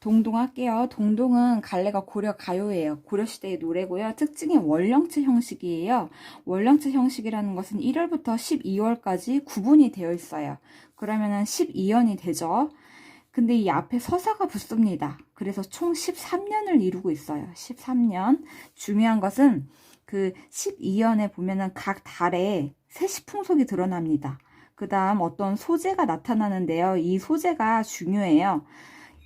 동동 할게요. 동동은 갈래가 고려 가요예요. 고려시대의 노래고요. 특징이 월령체 형식이에요. 월령체 형식이라는 것은 1월부터 12월까지 구분이 되어 있어요. 그러면은 12연이 되죠. 근데 이 앞에 서사가 붙습니다. 그래서 총 13년을 이루고 있어요. 13년. 중요한 것은 그 12연에 보면은 각 달에 세시풍속이 드러납니다. 그 다음 어떤 소재가 나타나는데요. 이 소재가 중요해요.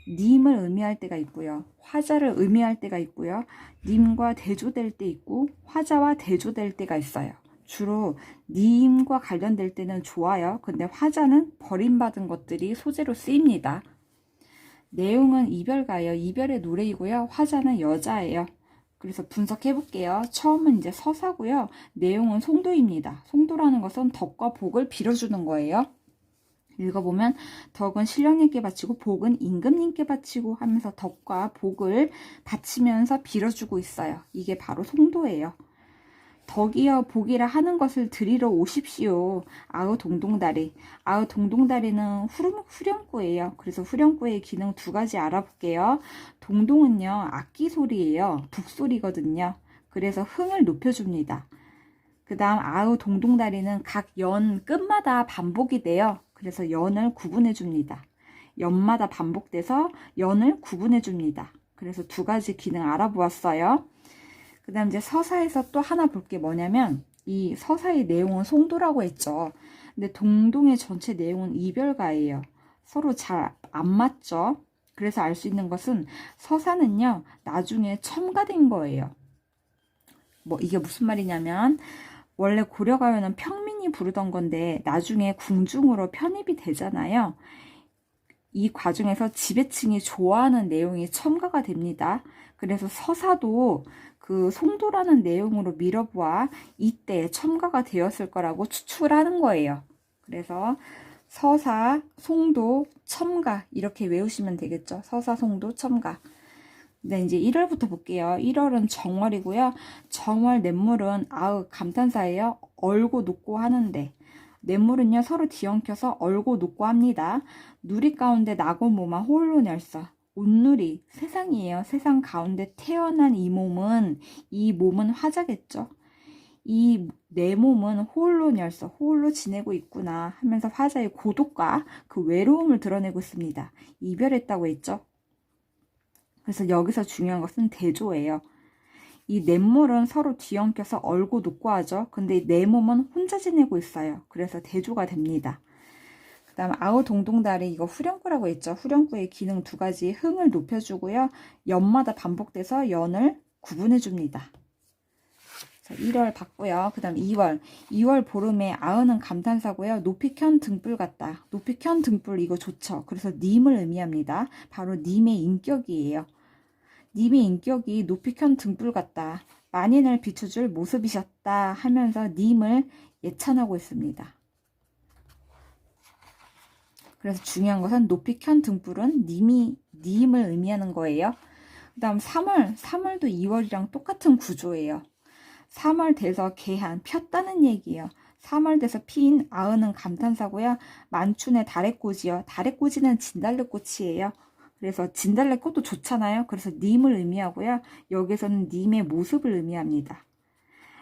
님을 의미할 때가 있고요. 화자를 의미할 때가 있고요. 님과 대조될 때 있고 화자와 대조될 때가 있어요. 주로 님과 관련될 때는 좋아요. 근데 화자는 버림받은 것들이 소재로 쓰입니다. 내용은 이별가예요. 이별의 노래이고요. 화자는 여자예요. 그래서 분석해 볼게요. 처음은 이제 서사고요. 내용은 송도입니다. 송도라는 것은 덕과 복을 빌어주는 거예요. 읽어보면 덕은 신령님께 바치고 복은 임금님께 바치고 하면서 덕과 복을 바치면서 빌어주고 있어요. 이게 바로 송도예요. 덕이여 복이라 하는 것을 드리러 오십시오. 아우 동동다리. 아우 동동다리는 후렴구예요. 그래서 후렴구의 기능 두 가지 알아볼게요. 동동은요 악기 소리예요. 북소리거든요. 그래서 흥을 높여줍니다. 그 다음 아우 동동다리는 각 연 끝마다 반복이 돼요. 그래서 연을 구분해 줍니다. 연마다 반복돼서 연을 구분해 줍니다. 그래서 두 가지 기능 알아보았어요. 그 다음 이제 서사에서 또 하나 볼 게 뭐냐면 이 서사의 내용은 송도라고 했죠. 근데 동동의 전체 내용은 이별가예요. 서로 잘 안 맞죠. 그래서 알 수 있는 것은 서사는요 나중에 첨가된 거예요. 뭐 이게 무슨 말이냐면 원래 고려가요는 평민이 부르던 건데 나중에 궁중으로 편입이 되잖아요. 이 과정에서 지배층이 좋아하는 내용이 첨가가 됩니다. 그래서 서사도 그 송도라는 내용으로 밀어보아 이때 첨가가 되었을 거라고 추측을 하는 거예요. 그래서 서사, 송도, 첨가 이렇게 외우시면 되겠죠. 서사, 송도, 첨가. 네, 이제 1월부터 볼게요. 1월은 정월이고요. 정월 냇물은 아으 감탄사예요. 얼고 녹고 하는데 냇물은요 서로 뒤엉켜서 얼고 녹고 합니다. 누리 가운데 나고모마 홀로 낼서 온누리 세상이에요. 세상 가운데 태어난 이 몸은 화자겠죠. 이 내 몸은 홀로 낼서 홀로 지내고 있구나 하면서 화자의 고독과 그 외로움을 드러내고 있습니다. 이별했다고 했죠. 그래서 여기서 중요한 것은 대조예요. 이 냇물은 서로 뒤엉켜서 얼고 녹고 하죠. 근데 내 몸은 혼자 지내고 있어요. 그래서 대조가 됩니다. 그 다음 아우 동동다리 이거 후렴구라고 했죠. 후렴구의 기능 두 가지 흥을 높여주고요. 연마다 반복돼서 연을 구분해 줍니다. 1월 봤고요. 그 다음 2월 보름에 아으는 감탄사고요. 높이 켠 등불 같다. 높이 켠 등불 이거 좋죠. 그래서 님을 의미합니다. 바로 님의 인격이에요. 님의 인격이 높이 켠 등불 같다. 만인을 비춰줄 모습이셨다 하면서 님을 예찬하고 있습니다. 그래서 중요한 것은 높이 켠 등불은 님을 의미하는 거예요. 그 다음 3월도 2월이랑 똑같은 구조예요. 3월 돼서 개한 폈다는 얘기예요. 3월 돼서 피인 아으는 감탄사고요. 만춘의 다래꽃이요. 다래꽃이는 진달래꽃이에요. 그래서 진달래꽃도 좋잖아요. 그래서 님을 의미하고요. 여기서는 님의 모습을 의미합니다.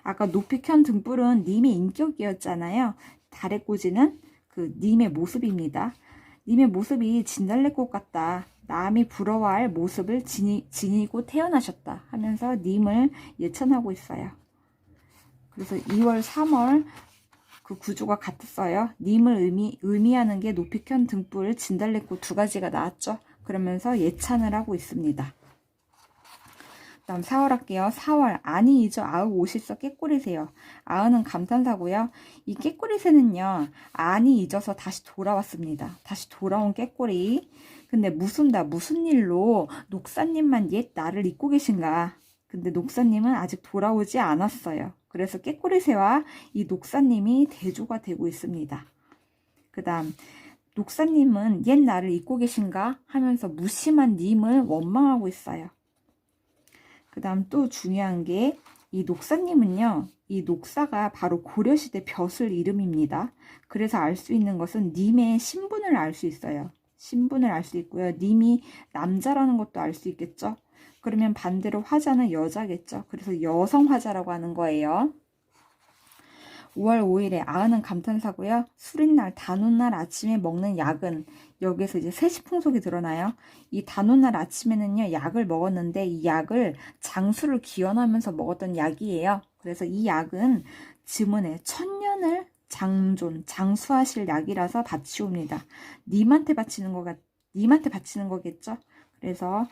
아까 높이 켠 등불은 님의 인격이었잖아요. 다래꽃이는 그 님의 모습입니다. 님의 모습이 진달래꽃 같다. 남이 부러워할 모습을 지니고 태어나셨다 하면서 님을 예찬하고 있어요. 그래서 2월, 3월 그 구조가 같았어요. 님을 의미하는 게 높이 켠 등불, 진달래꽃 두 가지가 나왔죠. 그러면서 예찬을 하고 있습니다. 다음 4월 할게요. 4월 아니 잊어 아으 오실서 깨꼬리새요. 아으는 감탄사고요. 이 깨꼬리새는요. 아니 잊어서 다시 돌아왔습니다. 다시 돌아온 깨꼬리. 근데 무슨 일로 녹사님만 옛 나를 잊고 계신가. 근데 녹사님은 아직 돌아오지 않았어요. 그래서 깨꼬리새와 이 녹사님이 대조가 되고 있습니다. 그 다음 녹사님은 옛 나를 잊고 계신가 하면서 무심한 님을 원망하고 있어요. 그 다음 또 중요한 게 이 녹사님은요. 이 녹사가 바로 고려시대 벼슬 이름입니다. 그래서 알 수 있는 것은 님의 신분을 알 수 있어요. 신분을 알 수 있고요. 님이 남자라는 것도 알 수 있겠죠. 그러면 반대로 화자는 여자겠죠. 그래서 여성 화자라고 하는 거예요. 5월 5일에 아은은 감탄사고요. 술인날 단오날 아침에 먹는 약은, 여기에서 이제 세시풍속이 드러나요. 이 단오날 아침에는요, 약을 먹었는데 이 약을 장수를 기원하면서 먹었던 약이에요. 그래서 이 약은 즈문에 천년을 장수하실 약이라서 바치옵니다. 님한테 바치는 거겠죠. 그래서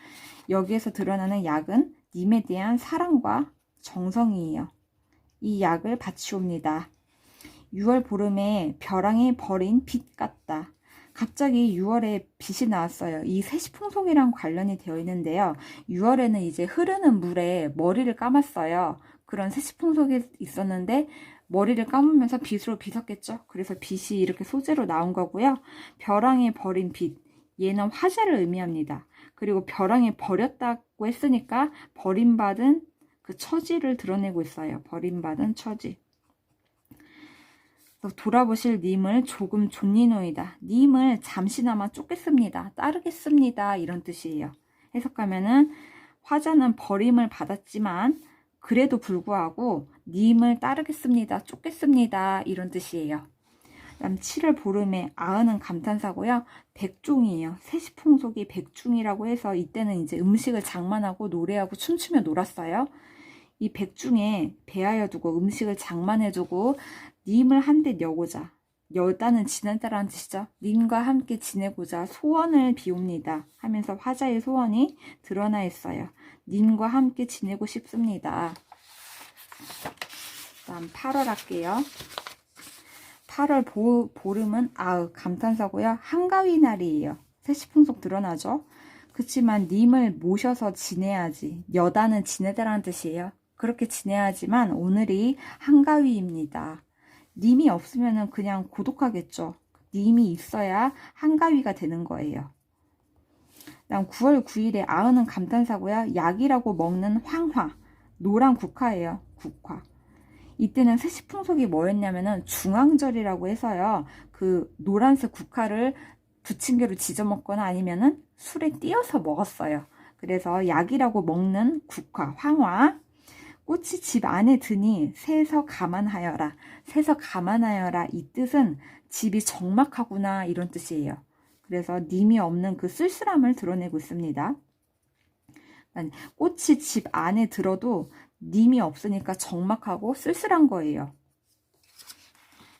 여기에서 드러나는 약은 님에 대한 사랑과 정성이에요. 이 약을 바치옵니다. 6월 보름에 벼랑에 버린 빛 같다. 갑자기 6월에 빛이 나왔어요. 이 세시풍속이랑 관련이 되어 있는데요. 6월에는 이제 흐르는 물에 머리를 감았어요. 그런 세시풍속이 있었는데 머리를 감으면서 빛으로 빗었겠죠. 그래서 빛이 이렇게 소재로 나온 거고요. 벼랑에 버린 빛, 얘는 화자를 의미합니다. 그리고 벼랑에 버렸다고 했으니까 버림받은 그 처지를 드러내고 있어요. 버림받은 처지. 돌아보실 님을 조금 존니노이다. 님을 잠시나마 쫓겠습니다. 따르겠습니다. 이런 뜻이에요. 해석하면은 화자는 버림을 받았지만 그래도 불구하고 님을 따르겠습니다. 쫓겠습니다. 이런 뜻이에요. 그다음 7월 보름에 아은은 감탄사고요. 백종이에요. 세시풍속이 백중이라고 해서 이때는 이제 음식을 장만하고 노래하고 춤추며 놀았어요. 이 백중에 배하여 두고 음식을 장만해두고 님을 한데 여고자, 여다는 지낸다라는 뜻이죠. 님과 함께 지내고자 소원을 비웁니다 하면서 화자의 소원이 드러나 있어요. 님과 함께 지내고 싶습니다. 다음 8월 할게요. 8월 보름은 감탄사고요. 한가위 날이에요. 세시풍속 드러나죠. 그치만 님을 모셔서 지내야지. 여다는 지내다라는 뜻이에요. 그렇게 지내야지만 오늘이 한가위입니다. 님이 없으면 그냥 고독하겠죠. 님이 있어야 한가위가 되는 거예요. 다음 9월 9일에 아은은 감탄사고요. 약이라고 먹는 황화, 노란 국화예요. 국화. 이때는 세시풍속이 뭐였냐면은 중앙절이라고 해서요. 그 노란색 국화를 부침개로 지져 먹거나 아니면은 술에 띄어서 먹었어요. 그래서 약이라고 먹는 국화, 황화. 꽃이 집 안에 드니 새서 감안하여라. 새서 감안하여라. 이 뜻은 집이 적막하구나 이런 뜻이에요. 그래서 님이 없는 그 쓸쓸함을 드러내고 있습니다. 꽃이 집 안에 들어도 님이 없으니까 적막하고 쓸쓸한 거예요.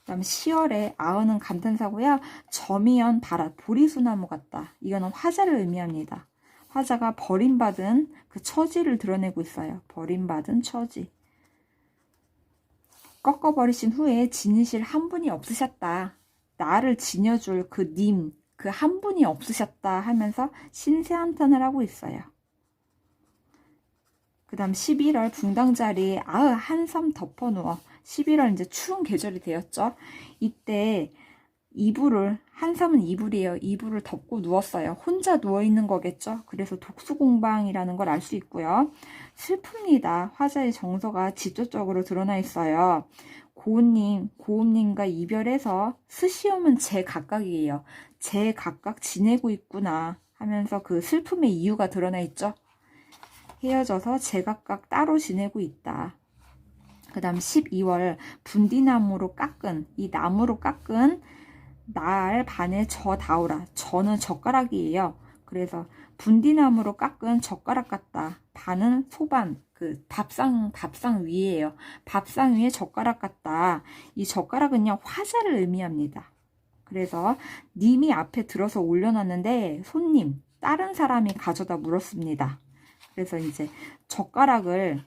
그다음 10월에 아은은 감탄사고요. 점이연 바랏 보리수나무 같다. 이거는 화자를 의미합니다. 화자가 버림받은 그 처지를 드러내고 있어요. 버림받은 처지. 꺾어버리신 후에 지니실 한 분이 없으셨다. 나를 지녀줄 그 님, 그 한 분이 없으셨다 하면서 신세한탄을 하고 있어요. 그 다음 11월 붕당자리에 한섬 덮어 누워. 11월 이제 추운 계절이 되었죠. 이때 한섬은 이불이에요. 이불을 덮고 누웠어요. 혼자 누워있는 거겠죠. 그래서 독수공방이라는 걸 알 수 있고요. 슬픕니다. 화자의 정서가 직접적으로 드러나 있어요. 고음님과 이별해서 스시om은 제각각이에요. 제각각 지내고 있구나 하면서 그 슬픔의 이유가 드러나 있죠. 헤어져서 제각각 따로 지내고 있다. 그 다음 12월 분디나무로 깎은, 이 나무로 깎은 날 반에 져다오라. 저는 젓가락이에요. 그래서 분디나무로 깎은 젓가락 같다. 반은 소반, 그 밥상 위에요. 밥상 위에 젓가락 같다. 이 젓가락은요 화자를 의미합니다. 그래서 님이 앞에 들어서 올려놨는데 손님, 다른 사람이 가져다 물었습니다. 그래서 이제 젓가락을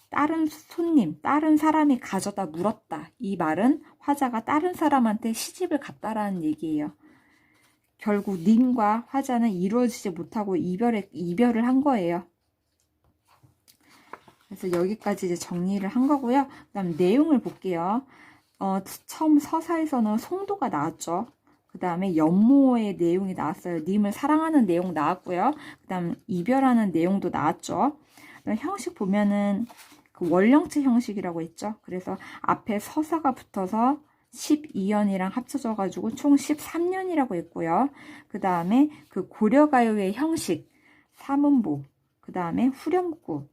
다른 손님, 다른 사람이 가져다 물었다. 이 말은 화자가 다른 사람한테 시집을 갔다라는 얘기예요. 결국 님과 화자는 이루어지지 못하고 이별을 한 거예요. 그래서 여기까지 이제 정리를 한 거고요. 그 다음 내용을 볼게요. 처음 서사에서는 송도가 나왔죠. 그 다음에 연모의 내용이 나왔어요. 님을 사랑하는 내용 나왔고요. 그 다음 이별하는 내용도 나왔죠. 형식 보면은 그 원령체 형식이라고 했죠. 그래서 앞에 서사가 붙어서 12연이랑 합쳐져가지고 총 13년이라고 했고요. 그 다음에 그 고려가요의 형식, 사문보, 그 다음에 후렴구,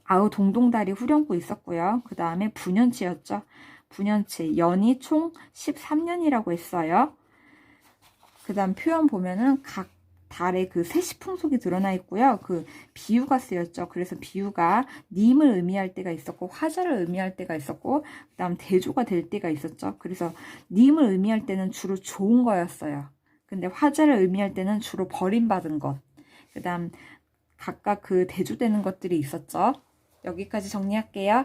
아우 동동다리 후렴구 있었고요. 그 다음에 분연치였죠. 분연치, 연이 총 13년이라고 했어요. 그 다음 표현 보면은 각 달에 그 세시풍속이 드러나 있고요. 그 비유가 쓰였죠. 그래서 비유가 님을 의미할 때가 있었고 화자를 의미할 때가 있었고 그 다음 대조가 될 때가 있었죠. 그래서 님을 의미할 때는 주로 좋은 거였어요. 근데 화자를 의미할 때는 주로 버림받은 것. 그 다음 각각 그 대조되는 것들이 있었죠. 여기까지 정리할게요.